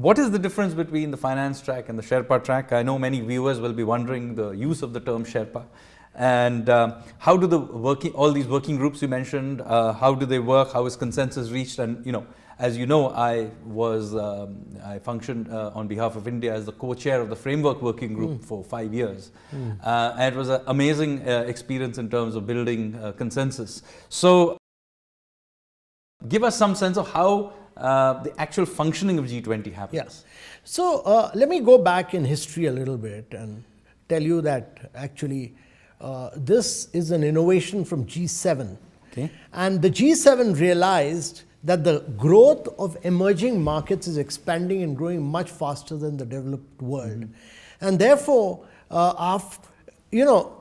What is the difference between the finance track and the Sherpa track? I know many viewers will be wondering the use of the term Sherpa. And how do all these working groups you mentioned, how do they work? How is consensus reached? And as you know, I functioned on behalf of India as the co-chair of the Framework Working Group for 5 years. And it was an amazing experience in terms of building consensus. So give us some sense of how the actual functioning of G20 happens. Yes. So let me go back in history a little bit and tell you that actually this is an innovation from G7. Okay. And the G7 realized that the growth of emerging markets is expanding and growing much faster than the developed world. And therefore,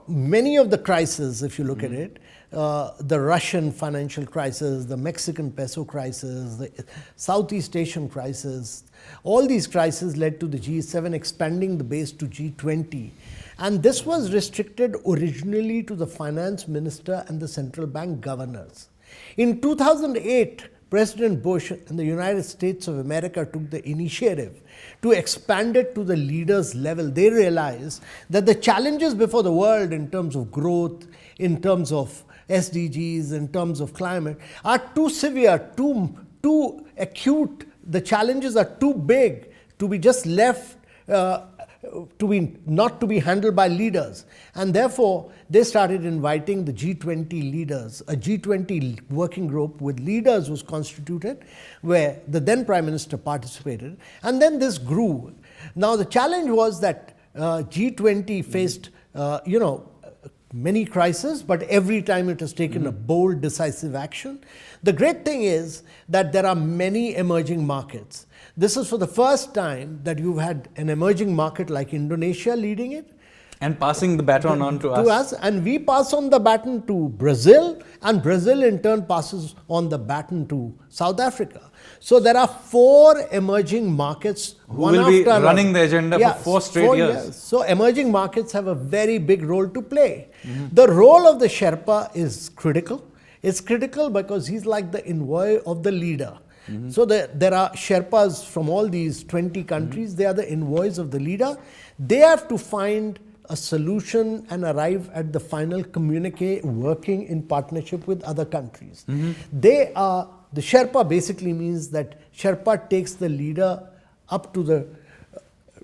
many of the crises, if you look at it, the Russian financial crisis, the Mexican peso crisis, the Southeast Asian crisis, all these crises led to the G7 expanding the base to G20. And this was restricted originally to the finance minister and the central bank governors. In 2008, President Bush in the United States of America took the initiative to expand it to the leaders' level. They realized that the challenges before the world in terms of growth, in terms of SDGs, in terms of climate, are too severe, too acute. The challenges are too big to be just left not to be handled by leaders. And therefore, they started inviting the G20 leaders. A G20 working group with leaders was constituted, where the then Prime Minister participated. And then this grew. Now, the challenge was that G20 faced, many crises, but every time it has taken a bold, decisive action. The great thing is that there are many emerging markets. This is for the first time that you've had an emerging market like Indonesia leading it. And passing the baton on to us. And we pass on the baton to Brazil, and Brazil in turn passes on the baton to South Africa. So there are 4 emerging markets. Who will be running the agenda for 4 straight years. So emerging markets have a very big role to play. The role of the Sherpa is critical. It's critical because he's like the envoy of the leader. So there are Sherpas from all these 20 countries. They are the envoys of the leader. They have to find a solution and arrive at the final communique working in partnership with other countries. The Sherpa basically means that Sherpa takes the leader up to the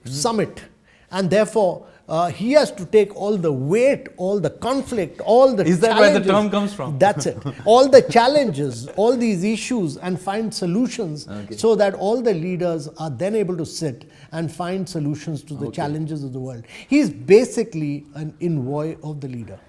summit, and therefore he has to take all the weight, all the conflict, all the Is that challenges. where the term comes from? That's it. All the challenges, all these issues, and find solutions so that all the leaders are then able to sit and find solutions to the challenges of the world. He's basically an envoy of the leader.